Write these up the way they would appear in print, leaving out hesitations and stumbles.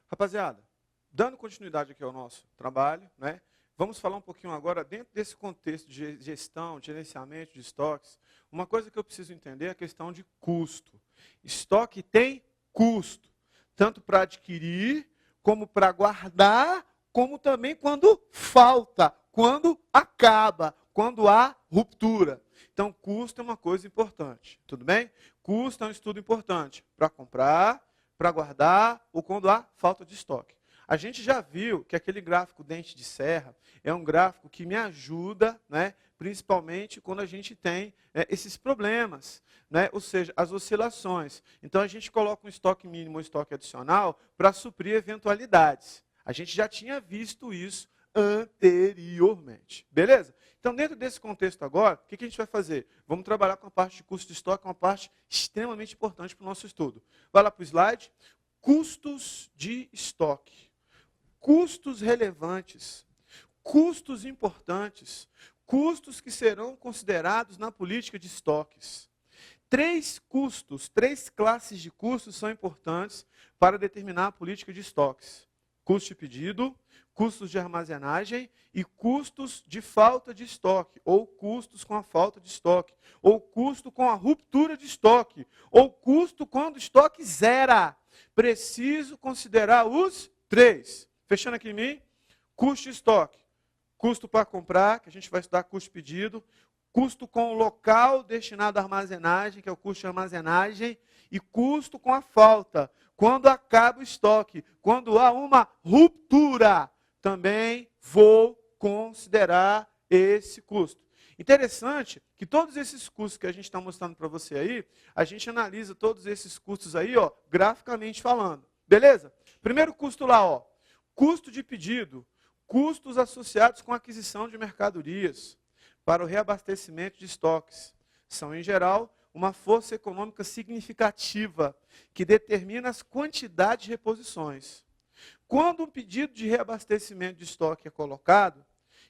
Rapaziada, dando continuidade aqui ao nosso trabalho, né? Vamos falar um pouquinho agora, dentro desse contexto de gestão, de gerenciamento de estoques, uma coisa que eu preciso entender é a questão de custo. Estoque tem custo, tanto para adquirir, como para guardar, como também quando falta, quando acaba, quando há ruptura. Então, custo é uma coisa importante, tudo bem? Custo é um estudo importante para comprar, para guardar ou quando há falta de estoque. A gente já viu que aquele gráfico dente de serra é um gráfico que me ajuda, né, principalmente quando a gente tem esses problemas, né, ou seja, as oscilações. Então, a gente coloca um estoque mínimo ou estoque adicional para suprir eventualidades. A gente já tinha visto isso anteriormente. Beleza? Então, dentro desse contexto agora, o que a gente vai fazer? Vamos trabalhar com a parte de custo de estoque, uma parte extremamente importante para o nosso estudo. Vai lá para o slide. Custos de estoque. Custos relevantes. Custos importantes. Custos que serão considerados na política de estoques. Três classes de custos são importantes para determinar a política de estoques. Custo de pedido, custos de armazenagem e custos de falta de estoque, ou custos com a falta de estoque, ou custo com a ruptura de estoque, ou custo quando o estoque zera. Preciso considerar os três. Fechando aqui em mim, custo de estoque, custo para comprar, que a gente vai estudar custo de pedido, custo com o local destinado à armazenagem, que é o custo de armazenagem, e custo com a falta, quando acaba o estoque, quando há uma ruptura, também vou considerar esse custo. Interessante que todos esses custos que a gente está mostrando para você aí, a gente analisa todos esses custos aí, ó, graficamente falando. Beleza? Primeiro custo lá, ó, custo de pedido, custos associados com a aquisição de mercadorias para o reabastecimento de estoques. São, em geral, uma força econômica significativa que determina as quantidades de reposições. Quando um pedido de reabastecimento de estoque é colocado,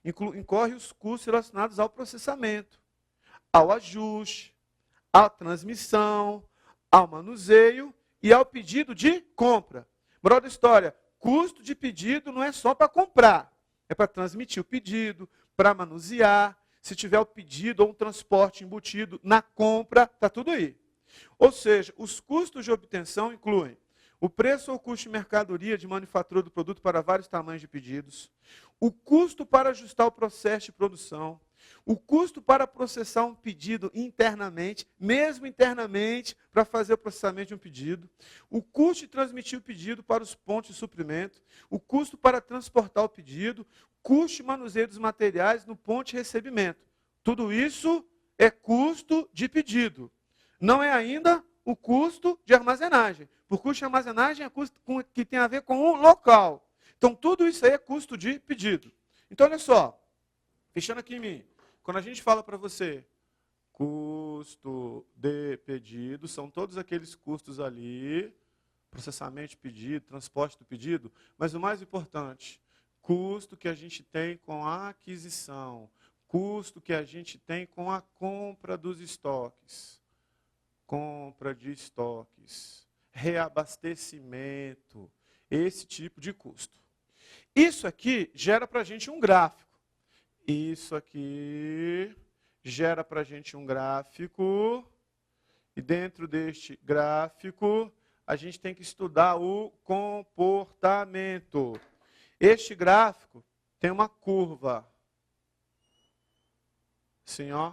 incorre os custos relacionados ao processamento, ao ajuste, à transmissão, ao manuseio e ao pedido de compra. Moral da história, custo de pedido não é só para comprar, é para transmitir o pedido, para manusear. Se tiver o pedido ou um transporte embutido na compra, está tudo aí. Ou seja, os custos de obtenção incluem o preço ou custo de mercadoria de manufatura do produto para vários tamanhos de pedidos, o custo para ajustar o processo de produção, o custo para processar um pedido internamente, mesmo internamente, para fazer o processamento de um pedido, o custo de transmitir o pedido para os pontos de suprimento, o custo para transportar o pedido, custo de manuseio dos materiais no ponto de recebimento. Tudo isso é custo de pedido. Não é ainda o custo de armazenagem. Por custo de armazenagem é custo que tem a ver com o local. Então, tudo isso aí é custo de pedido. Então, olha só, fechando aqui em mim, quando a gente fala para você custo de pedido, são todos aqueles custos ali, processamento de pedido, transporte do pedido, mas o mais importante, custo que a gente tem com a aquisição, custo que a gente tem com a compra dos estoques, compra de estoques, reabastecimento, esse tipo de custo. Isso aqui gera para a gente um gráfico. Isso aqui gera para a gente um gráfico, e dentro deste gráfico, a gente tem que estudar o comportamento. Este gráfico tem uma curva. Assim, ó.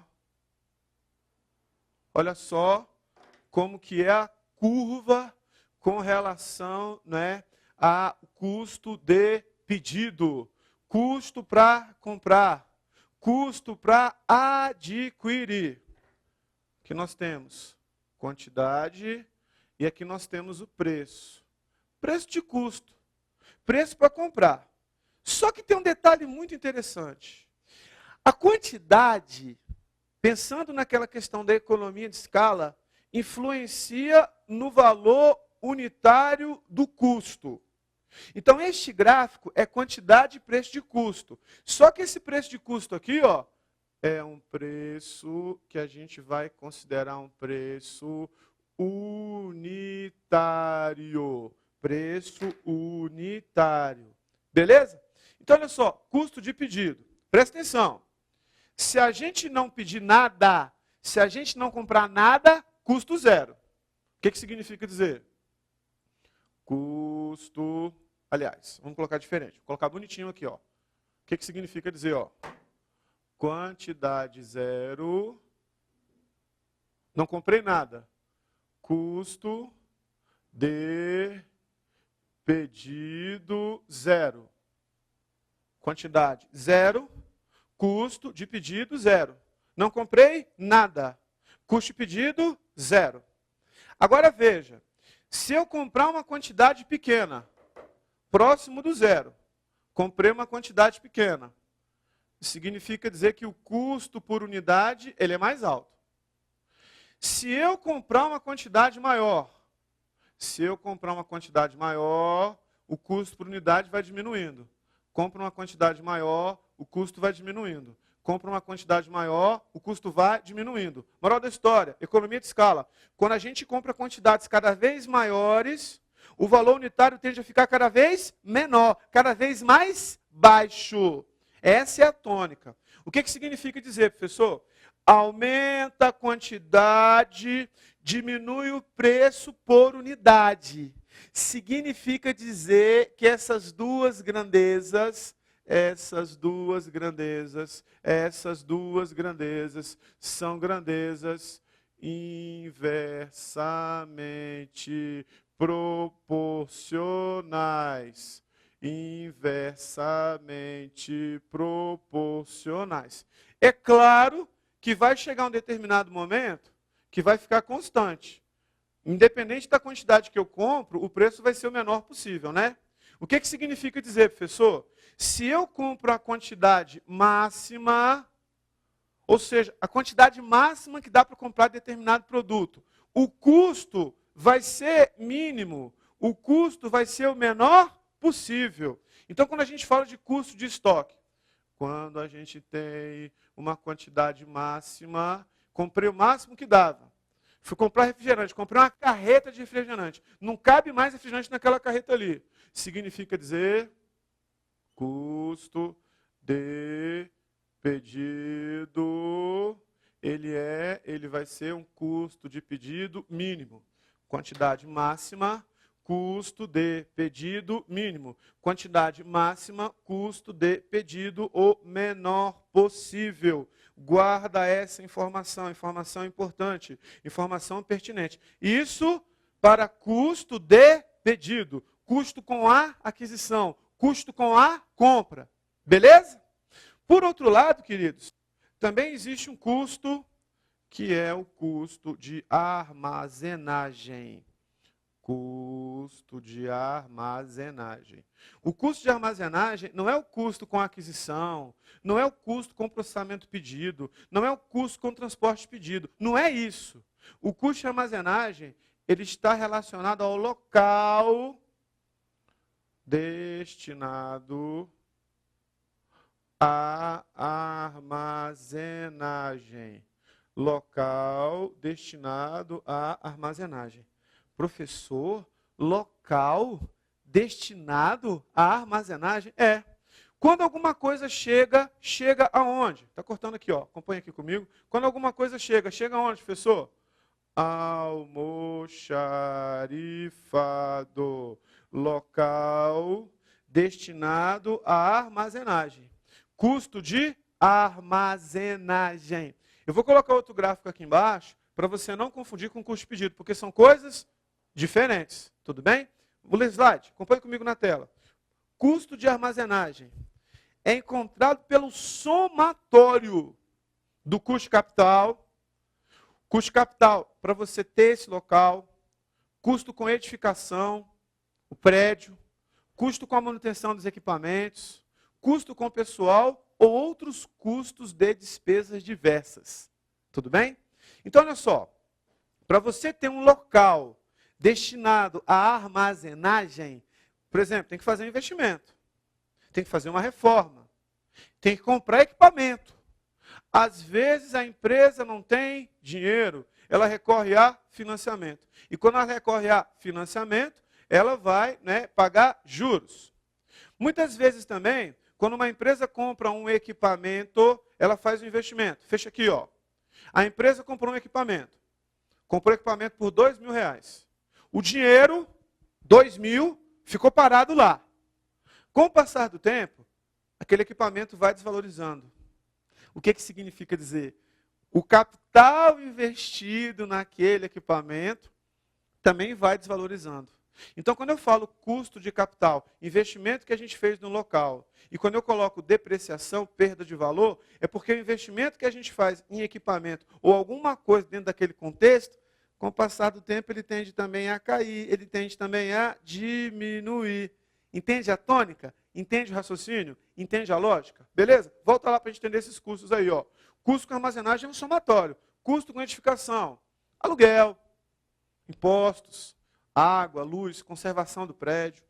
Olha só como que é a curva com relação, né, a custo de pedido, custo para comprar, custo para adquirir. Aqui nós temos quantidade e aqui nós temos o preço. Preço de custo, preço para comprar. Só que tem um detalhe muito interessante. A quantidade, pensando naquela questão da economia de escala, influencia no valor unitário do custo. Então, este gráfico é quantidade e preço de custo. Só que esse preço de custo aqui, ó, é um preço que a gente vai considerar um preço unitário. preço unitário. Beleza? Então, olha só, custo de pedido. Presta atenção. Se a gente não pedir nada, se a gente não comprar nada, custo zero. O que significa dizer? Custo... Aliás, vamos colocar diferente. Vou colocar bonitinho aqui, ó. O que significa dizer, ó? Quantidade zero. Não comprei nada. Custo de pedido zero. Quantidade zero. Custo de pedido zero. Não comprei nada. Custo de pedido zero. Agora veja. Se eu comprar uma quantidade pequena, próximo do zero, comprei uma quantidade pequena, significa dizer que o custo por unidade ele é mais alto. Se eu comprar uma quantidade maior, o custo por unidade vai diminuindo. Compra uma quantidade maior, o custo vai diminuindo. Compra uma quantidade maior, o custo vai diminuindo. Moral da história, economia de escala. Quando a gente compra quantidades cada vez maiores, o valor unitário tende a ficar cada vez menor, cada vez mais baixo. Essa é a tônica. O que significa dizer, professor? Aumenta a quantidade, diminui o preço por unidade. Significa dizer que essas duas grandezas são grandezas inversamente proporcionais. Inversamente proporcionais. É claro que vai chegar um determinado momento que vai ficar constante. Independente da quantidade que eu compro, o preço vai ser o menor possível, né? O que significa dizer, professor? Se eu compro a quantidade máxima, ou seja, a quantidade máxima que dá para comprar determinado produto, o custo vai ser mínimo, o custo vai ser o menor possível. Então, quando a gente fala de custo de estoque, quando a gente tem uma quantidade máxima, comprei o máximo que dava. Fui comprar refrigerante, comprei uma carreta de refrigerante. Não cabe mais refrigerante naquela carreta ali. Significa dizer custo de pedido, ele vai ser um custo de pedido mínimo. Quantidade máxima, custo de pedido mínimo. Quantidade máxima, custo de pedido o menor possível. Guarda essa informação importante, informação pertinente. Isso para custo de pedido, custo com a aquisição, custo com a compra. Beleza? Por outro lado, queridos, também existe um custo que é o custo de armazenagem. Custo de armazenagem. O custo de armazenagem não é o custo com a aquisição, não é o custo com o processamento pedido, não é o custo com o transporte pedido. Não é isso. O custo de armazenagem, ele está relacionado ao local destinado à armazenagem. Local destinado à armazenagem. Professor, local destinado à armazenagem? É. Quando alguma coisa chega aonde? Está cortando aqui, ó. Acompanha aqui comigo. Quando alguma coisa chega aonde, professor? Almoxarifado. Local destinado à armazenagem. Custo de armazenagem. Eu vou colocar outro gráfico aqui embaixo para você não confundir com custo de pedido, porque são coisas diferentes. Tudo bem? Vou ler o slide. Acompanhe comigo na tela. Custo de armazenagem é encontrado pelo somatório do custo capital. Custo capital para você ter esse local. Custo com edificação, o prédio. Custo com a manutenção dos equipamentos. Custo com o pessoal ou outros custos de despesas diversas. Tudo bem? Então, olha só. Para você ter um local destinado à armazenagem, por exemplo, tem que fazer um investimento, tem que fazer uma reforma, tem que comprar equipamento. Às vezes a empresa não tem dinheiro, ela recorre a financiamento. E quando ela recorre a financiamento, ela vai, né, pagar juros. Muitas vezes também, quando uma empresa compra um equipamento, ela faz um investimento. Fecha aqui, ó. A empresa comprou um equipamento. Comprou o equipamento por R$2.000. O dinheiro, 2.000, ficou parado lá. Com o passar do tempo, aquele equipamento vai desvalorizando. O que significa dizer? O capital investido naquele equipamento também vai desvalorizando. Então, quando eu falo custo de capital, investimento que a gente fez no local, e quando eu coloco depreciação, perda de valor, é porque o investimento que a gente faz em equipamento ou alguma coisa dentro daquele contexto, com o passar do tempo, ele tende também a cair, ele tende também a diminuir. Entende a tônica? Entende o raciocínio? Entende a lógica? Beleza? Volta lá para a gente entender esses custos aí, ó. Custo com armazenagem é um somatório. Custo com edificação, aluguel, impostos, água, luz, conservação do prédio.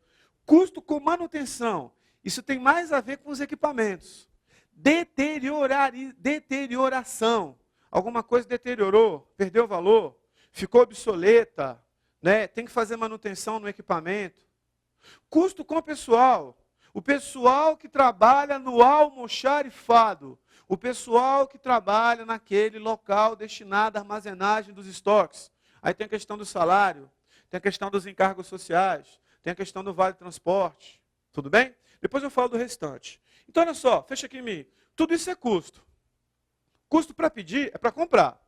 Custo com manutenção. Isso tem mais a ver com os equipamentos. Deterioração. Alguma coisa deteriorou, perdeu valor, ficou obsoleta, né? Tem que fazer manutenção no equipamento. Custo com o pessoal. O pessoal que trabalha no almoxarifado. O pessoal que trabalha naquele local destinado à armazenagem dos estoques. Aí tem a questão do salário, tem a questão dos encargos sociais, tem a questão do vale transporte. Tudo bem? Depois eu falo do restante. Então, olha só, fecha aqui em mim. Tudo isso é custo. Custo para pedir é para comprar.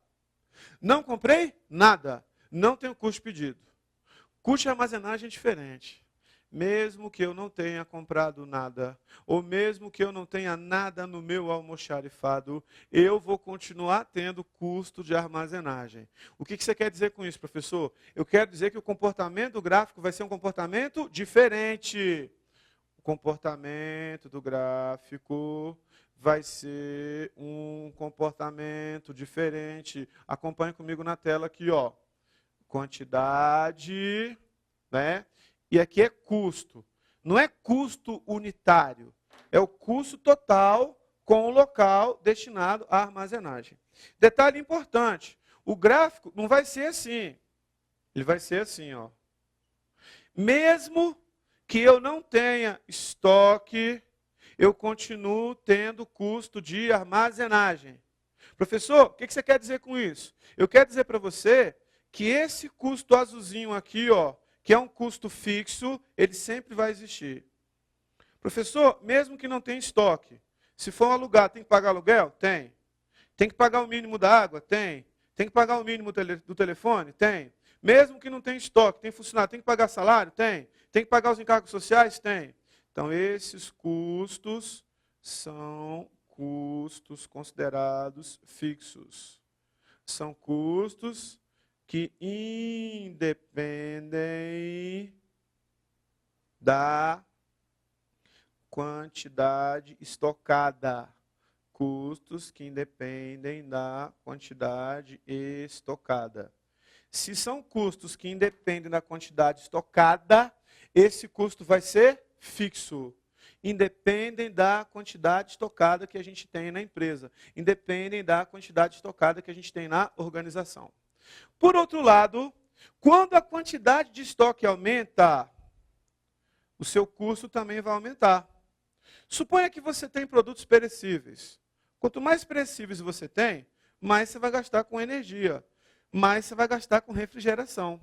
Não comprei? Nada. Não tenho custo pedido. Custo de armazenagem é diferente. Mesmo que eu não tenha comprado nada, ou mesmo que eu não tenha nada no meu almoxarifado, eu vou continuar tendo custo de armazenagem. O que você quer dizer com isso, professor? Eu quero dizer que o comportamento gráfico vai ser um comportamento diferente. O comportamento do gráfico vai ser um comportamento diferente. Acompanhe comigo na tela aqui, ó. Quantidade, né? E aqui é custo. Não é custo unitário. É o custo total com o local destinado à armazenagem. Detalhe importante. O gráfico não vai ser assim. Ele vai ser assim, ó. Mesmo que eu não tenha estoque, eu continuo tendo custo de armazenagem. Professor, o que você quer dizer com isso? Eu quero dizer para você que esse custo azulzinho aqui, ó, que é um custo fixo, ele sempre vai existir. Professor, mesmo que não tenha estoque, se for um alugar, tem que pagar aluguel? Tem. Tem que pagar o mínimo da água? Tem. Tem que pagar o mínimo do telefone? Tem. Mesmo que não tenha estoque, tem funcionário, tem que pagar salário? Tem. Tem que pagar os encargos sociais? Tem. Então, esses custos são custos considerados fixos. São custos que independem da quantidade estocada. Custos que independem da quantidade estocada. Se são custos que independem da quantidade estocada, esse custo vai ser fixo. Independem da quantidade estocada que a gente tem na empresa. Independem da quantidade estocada que a gente tem na organização. Por outro lado, quando a quantidade de estoque aumenta, o seu custo também vai aumentar. Suponha que você tem produtos perecíveis. Quanto mais perecíveis você tem, mais você vai gastar com energia, mais você vai gastar com refrigeração.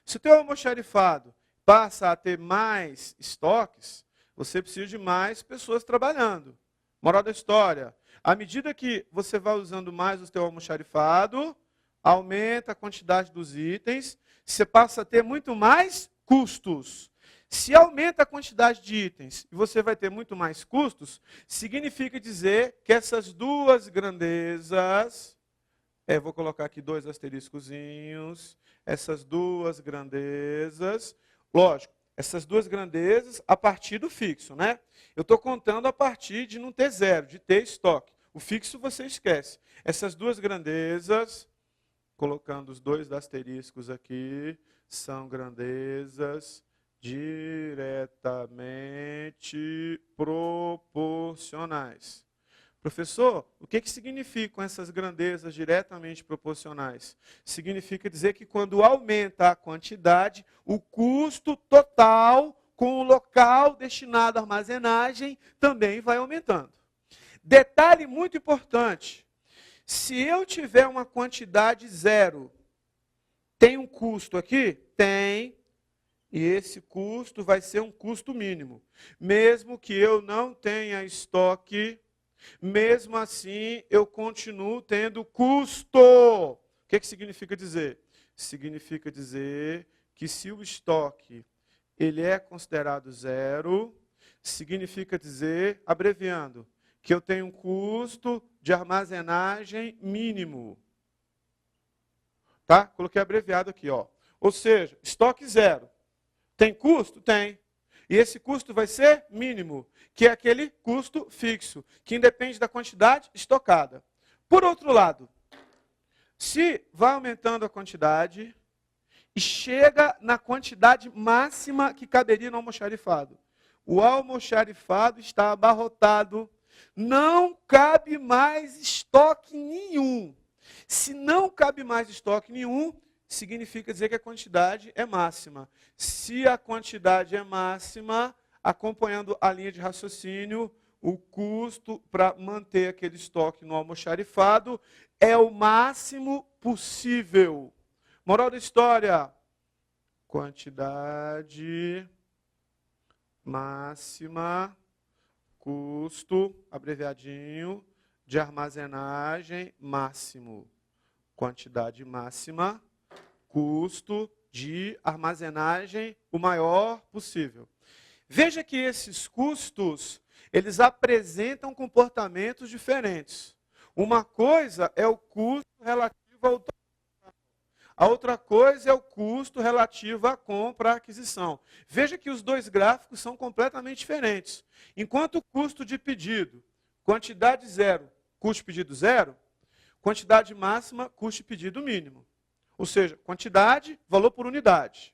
Se o teu almoxarifado passa a ter mais estoques, você precisa de mais pessoas trabalhando. Moral da história, à medida que você vai usando mais o teu almoxarifado, aumenta a quantidade dos itens, você passa a ter muito mais custos. Se aumenta a quantidade de itens e você vai ter muito mais custos, significa dizer que essas duas grandezas, vou colocar aqui 2 asteriscozinhos, essas duas grandezas, lógico, essas duas grandezas a partir do fixo, né? Eu estou contando a partir de não ter zero, de ter estoque. O fixo você esquece. Essas duas grandezas, colocando os 2 asteriscos aqui, são grandezas diretamente proporcionais. Professor, o que significam essas grandezas diretamente proporcionais? Significa dizer que quando aumenta a quantidade, o custo total com o local destinado à armazenagem também vai aumentando. Detalhe muito importante, se eu tiver uma quantidade zero, tem um custo aqui? Tem. E esse custo vai ser um custo mínimo. Mesmo que eu não tenha estoque, mesmo assim eu continuo tendo custo. O que significa dizer? Significa dizer que se o estoque ele é considerado zero, significa dizer, abreviando, que eu tenho um custo de armazenagem mínimo. Tá? Coloquei abreviado aqui, ó. Ou seja, estoque zero. Tem custo? Tem. E esse custo vai ser mínimo, que é aquele custo fixo, que independe da quantidade estocada. Por outro lado, se vai aumentando a quantidade e chega na quantidade máxima que caberia no almoxarifado. O almoxarifado está abarrotado, não cabe mais estoque nenhum. Se não cabe mais estoque nenhum, significa dizer que a quantidade é máxima. Se a quantidade é máxima, acompanhando a linha de raciocínio, o custo para manter aquele estoque no almoxarifado é o máximo possível. Moral da história: quantidade máxima, custo, abreviadinho, de armazenagem máximo. Quantidade máxima, custo de armazenagem o maior possível. Veja que esses custos, eles apresentam comportamentos diferentes. Uma coisa é o custo relativo ao total. A outra coisa é o custo relativo à compra, à aquisição. Veja que os dois gráficos são completamente diferentes. Enquanto o custo de pedido, quantidade zero, custo de pedido zero, quantidade máxima, custo de pedido mínimo. Ou seja, quantidade, valor por unidade.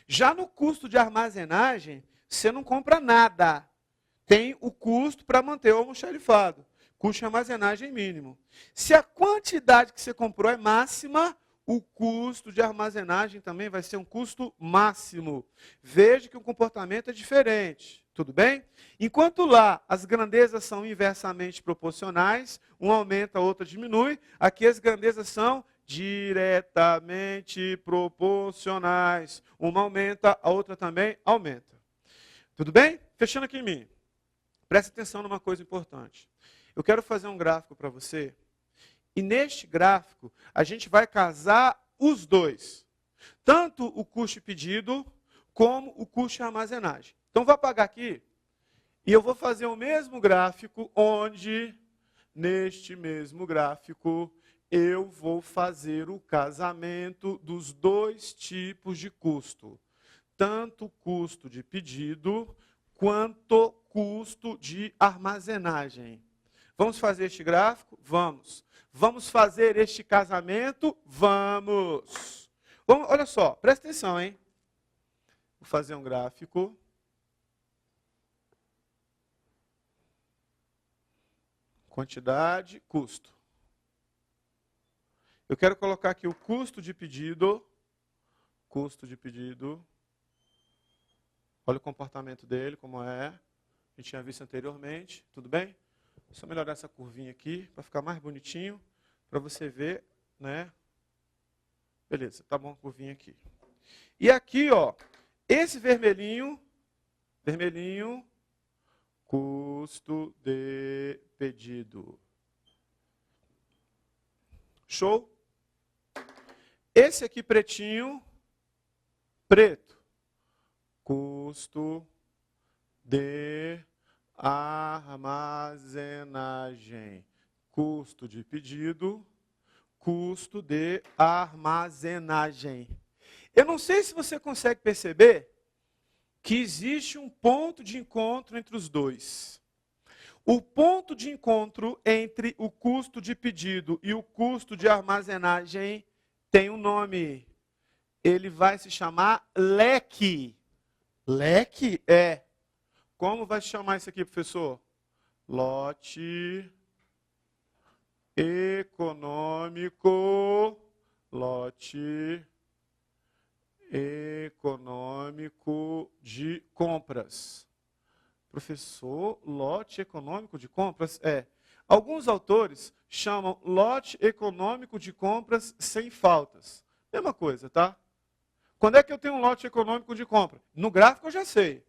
Já no custo de armazenagem, você não compra nada. Tem o custo para manter o almoxarifado. Custo de armazenagem mínimo. Se a quantidade que você comprou é máxima, o custo de armazenagem também vai ser um custo máximo. Veja que o comportamento é diferente. Tudo bem? Enquanto lá as grandezas são inversamente proporcionais, um aumenta, a outra diminui, aqui as grandezas são diretamente proporcionais. Uma aumenta, a outra também aumenta. Tudo bem? Fechando aqui em mim. Preste atenção numa coisa importante. Eu quero fazer um gráfico para você. E neste gráfico, a gente vai casar os dois. Tanto o custo pedido, como o custo de armazenagem. Então, vou apagar aqui. E eu vou fazer o mesmo gráfico, onde, neste mesmo gráfico, eu vou fazer o casamento dos dois tipos de custo. Tanto custo de pedido, quanto custo de armazenagem. Vamos fazer este gráfico? Vamos. Vamos fazer este casamento? Vamos. Olha só, presta atenção, hein? Vou fazer um gráfico. Quantidade, custo. Eu quero colocar aqui o custo de pedido. Custo de pedido. Olha o comportamento dele, como é. A gente tinha visto anteriormente. Tudo bem? Só melhorar essa curvinha aqui, para ficar mais bonitinho, para você ver, né? Beleza, tá bom a curvinha aqui. E aqui, ó, esse vermelhinho, custo de pedido. Show? Esse aqui pretinho, preto, custo de armazenagem. Custo de pedido, custo de armazenagem. Eu não sei se você consegue perceber que existe um ponto de encontro entre os dois. O ponto de encontro entre o custo de pedido e o custo de armazenagem tem um nome. Ele vai se chamar leque. Leque? É. Como vai se chamar isso aqui, professor? Lote econômico, lote econômico de compras. Professor, lote econômico de compras? Alguns autores chamam lote econômico de compras sem faltas. Mesma coisa, tá? Quando é que eu tenho um lote econômico de compra? No gráfico eu já sei.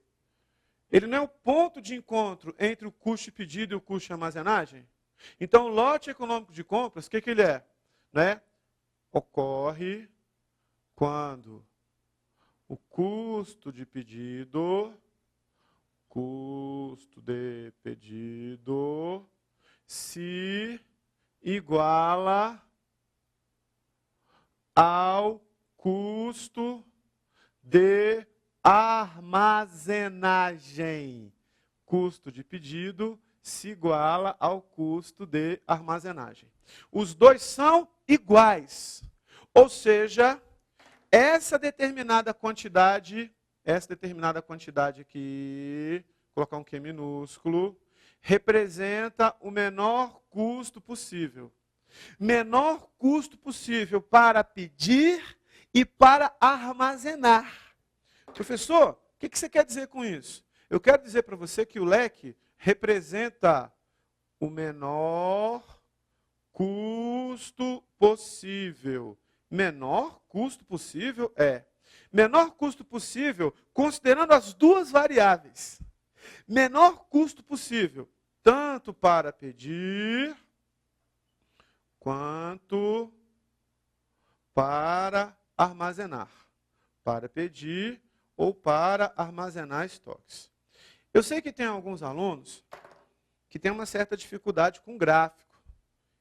Ele não é o ponto de encontro entre o custo de pedido e o custo de armazenagem? Então, o lote econômico de compras, o que ele é? Né? Ocorre quando o custo de pedido se iguala ao custo de armazenagem. Custo de pedido se iguala ao custo de armazenagem. Os dois são iguais. Ou seja, essa determinada quantidade aqui, vou colocar um Q minúsculo, representa o menor custo possível. Menor custo possível para pedir e para armazenar. Professor, o que você quer dizer com isso? Eu quero dizer para você que o leque representa o menor custo possível. Menor custo possível menor custo possível considerando as duas variáveis. Menor custo possível, tanto para pedir quanto para armazenar. Para pedir ou para armazenar estoques. Eu sei que tem alguns alunos que têm uma certa dificuldade com gráfico.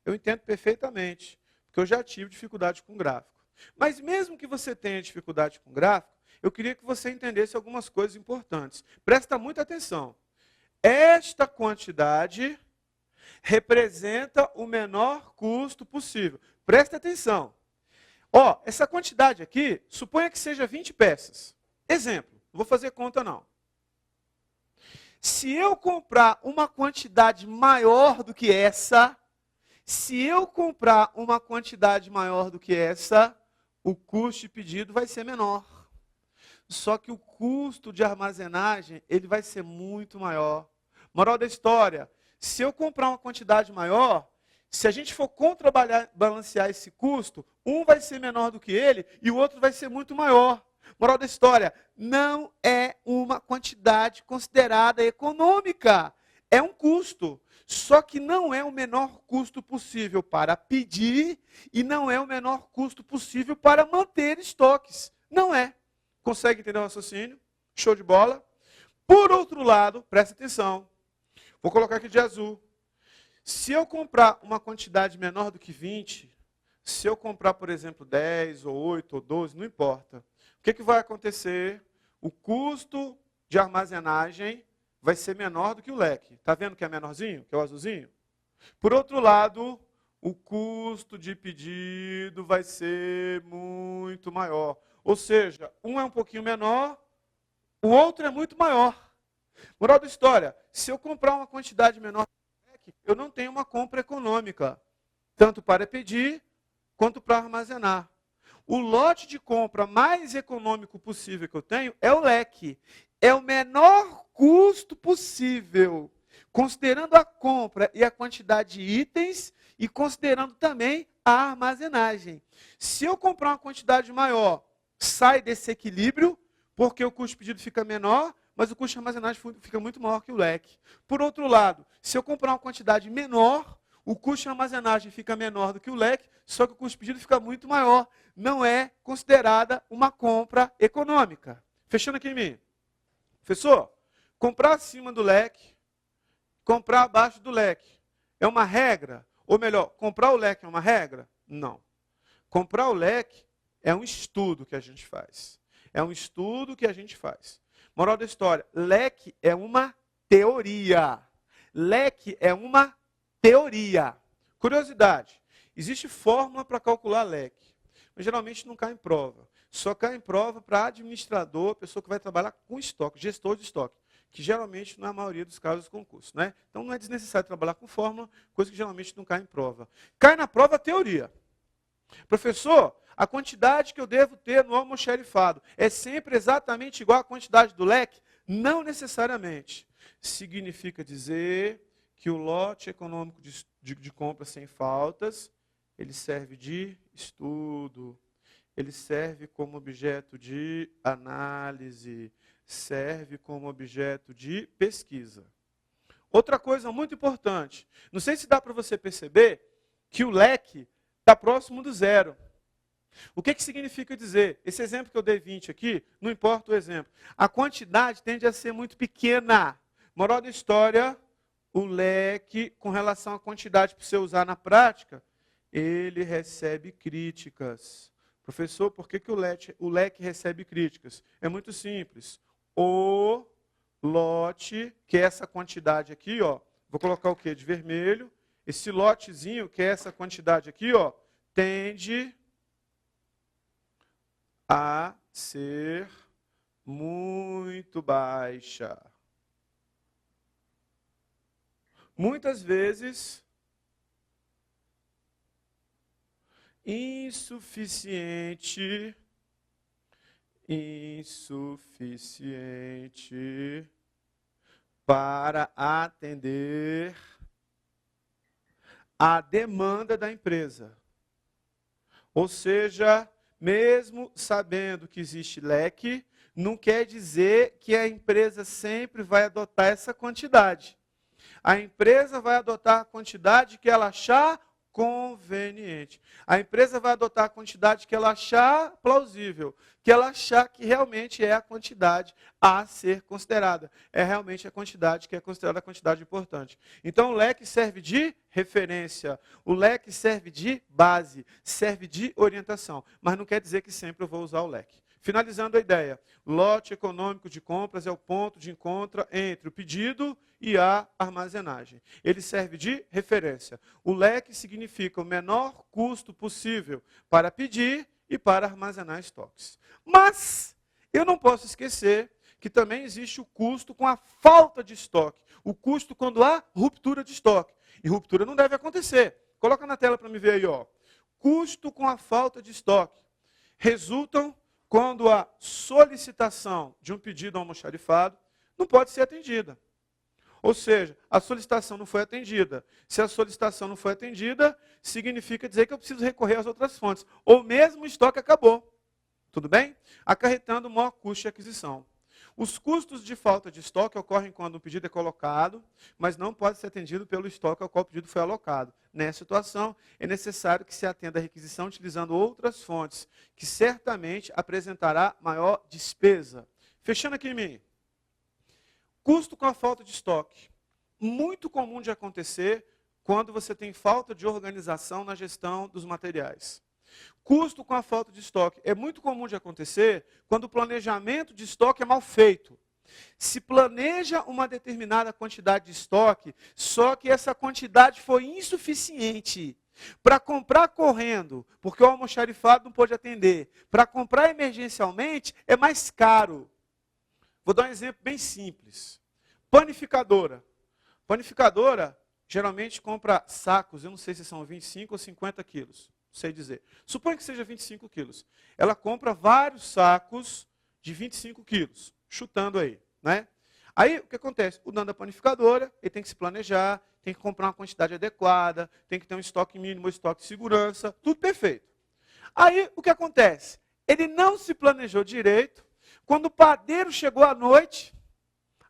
Eu entendo perfeitamente, porque eu já tive dificuldade com gráfico. Mas mesmo que você tenha dificuldade com gráfico, eu queria que você entendesse algumas coisas importantes. Presta muita atenção. Esta quantidade representa o menor custo possível. Presta atenção. Essa quantidade aqui, suponha que seja 20 peças. Exemplo, não vou fazer conta não. Se eu comprar uma quantidade maior do que essa, o custo de pedido vai ser menor. Só que o custo de armazenagem, ele vai ser muito maior. Moral da história, se eu comprar uma quantidade maior, se a gente for contrabalancear esse custo, um vai ser menor do que ele e o outro vai ser muito maior. Moral da história, não é uma quantidade considerada econômica. É um custo. Só que não é o menor custo possível para pedir e não é o menor custo possível para manter estoques. Não é. Consegue entender o raciocínio? Show de bola. Por outro lado, presta atenção. Vou colocar aqui de azul. Se eu comprar uma quantidade menor do que 20, se eu comprar, por exemplo, 10 ou 8 ou 12, não importa. O que vai acontecer? O custo de armazenagem vai ser menor do que o leque. Está vendo que é menorzinho, que é o azulzinho? Por outro lado, o custo de pedido vai ser muito maior. Ou seja, um é um pouquinho menor, o outro é muito maior. Moral da história, se eu comprar uma quantidade menor do leque, eu não tenho uma compra econômica, tanto para pedir quanto para armazenar. O lote de compra mais econômico possível que eu tenho é o leque. É o menor custo possível, considerando a compra e a quantidade de itens e considerando também a armazenagem. Se eu comprar uma quantidade maior, sai desse equilíbrio, porque o custo de pedido fica menor, mas o custo de armazenagem fica muito maior que o leque. Por outro lado, se eu comprar uma quantidade menor, o custo de armazenagem fica menor do que o leque, só que o custo de pedido fica muito maior. Não é considerada uma compra econômica. Fechando aqui em mim. Professor, comprar acima do leque, comprar abaixo do leque, é uma regra? Ou melhor, comprar o leque é uma regra? Não. Comprar o leque é um estudo que a gente faz. É um estudo que a gente faz. Moral da história, leque é uma teoria. Leque é uma teoria. Curiosidade, existe fórmula para calcular leque, mas geralmente não cai em prova. Só cai em prova para administrador, pessoa que vai trabalhar com estoque, gestor de estoque. que geralmente, na maioria dos casos, concurso. Né? Então, não é desnecessário trabalhar com fórmula, coisa que geralmente não cai em prova. Cai na prova a teoria. Professor, a quantidade que eu devo ter no almoxarifado é sempre exatamente igual à quantidade do leque? Não necessariamente. Significa dizer que o lote econômico de compra sem faltas, ele serve de estudo, ele serve como objeto de análise, serve como objeto de pesquisa. Outra coisa muito importante, não sei se dá para você perceber que o leque está próximo do zero. O que significa dizer? Esse exemplo que eu dei 20 aqui, não importa o exemplo. A quantidade tende a ser muito pequena. Moral da história, o leque, com relação à quantidade para você usar na prática, ele recebe críticas. Professor, por que o leque recebe críticas? É muito simples. O lote, que é essa quantidade aqui, ó, vou colocar o quê? De vermelho. Esse lotezinho, que é essa quantidade aqui, ó, tende a ser muito baixa. Muitas vezes, insuficiente para atender a demanda da empresa. Ou seja, mesmo sabendo que existe leque, não quer dizer que a empresa sempre vai adotar essa quantidade. A empresa vai adotar a quantidade que ela achar conveniente. A empresa vai adotar a quantidade que ela achar plausível, que ela achar que realmente é a quantidade a ser considerada. É realmente a quantidade que é considerada a quantidade importante. Então, o leque serve de referência, o leque serve de base, serve de orientação. Mas não quer dizer que sempre eu vou usar o leque. Finalizando a ideia, lote econômico de compras é o ponto de encontro entre o pedido e a armazenagem. Ele serve de referência. O leque significa o menor custo possível para pedir e para armazenar estoques. Mas eu não posso esquecer que também existe o custo com a falta de estoque. O custo quando há ruptura de estoque. E ruptura não deve acontecer. Coloca na tela para me ver aí, ó. Custo com a falta de estoque. Resultam quando a solicitação de um pedido almoxarifado não pode ser atendida. Ou seja, a solicitação não foi atendida. Se a solicitação não foi atendida, significa dizer que eu preciso recorrer às outras fontes. Ou mesmo o estoque acabou. Tudo bem? Acarretando maior custo de aquisição. Os custos de falta de estoque ocorrem quando um pedido é colocado, mas não pode ser atendido pelo estoque ao qual o pedido foi alocado. Nessa situação, é necessário que se atenda a requisição utilizando outras fontes, que certamente apresentará maior despesa. Fechando aqui em mim. Custo com a falta de estoque. Muito comum de acontecer quando você tem falta de organização na gestão dos materiais. Custo com a falta de estoque. É muito comum de acontecer quando o planejamento de estoque é mal feito. Se planeja uma determinada quantidade de estoque, só que essa quantidade foi insuficiente para comprar correndo, porque o almoxarifado não pôde atender. Para comprar emergencialmente é mais caro. Vou dar um exemplo bem simples. Panificadora. Panificadora geralmente compra sacos, eu não sei se são 25 ou 50 quilos. Sei dizer. Suponha que seja 25 quilos. Ela compra vários sacos de 25 quilos, chutando aí. Né? Aí, o que acontece? O dono da panificadora, ele tem que se planejar, tem que comprar uma quantidade adequada, tem que ter um estoque mínimo, um estoque de segurança, tudo perfeito. Aí, o que acontece? Ele não se planejou direito. Quando o padeiro chegou à noite,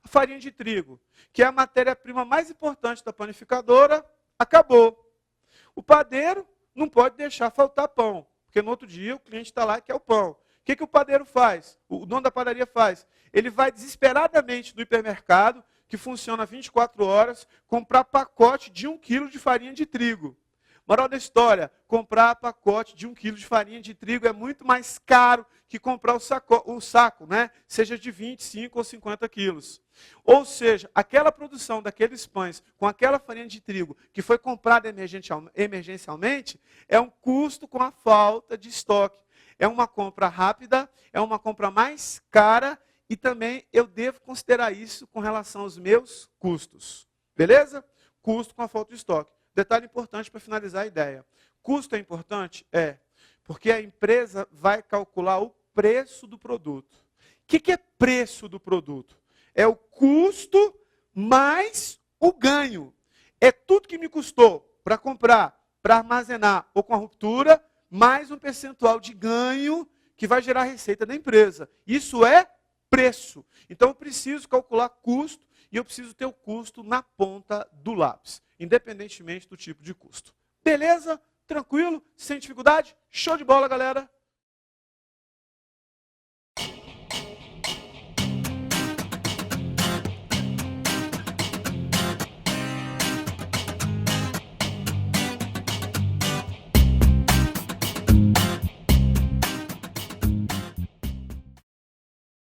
a farinha de trigo, que é a matéria-prima mais importante da panificadora, acabou. O padeiro não pode deixar faltar pão, porque no outro dia o cliente está lá e quer o pão. O que o padeiro faz? O dono da padaria faz? Ele vai desesperadamente no hipermercado, que funciona 24 horas, comprar pacote de 1 quilo de farinha de trigo. Moral da história, comprar pacote de 1 quilo de farinha de trigo é muito mais caro que comprar o saco, né? Seja de 25 ou 50 quilos. Ou seja, aquela produção daqueles pães com aquela farinha de trigo que foi comprada emergencialmente é um custo com a falta de estoque. É uma compra rápida, é uma compra mais cara e também eu devo considerar isso com relação aos meus custos. Beleza? Custo com a falta de estoque. Detalhe importante para finalizar a ideia. Custo é importante? É. Porque a empresa vai calcular o preço do produto. O que é preço do produto? É o custo mais o ganho. É tudo que me custou para comprar, para armazenar ou com a ruptura, mais um percentual de ganho que vai gerar receita da empresa. Isso é preço. Então eu preciso calcular custo e eu preciso ter o custo na ponta do lápis, independentemente do tipo de custo. Beleza? Tranquilo? Sem dificuldade? Show de bola, galera!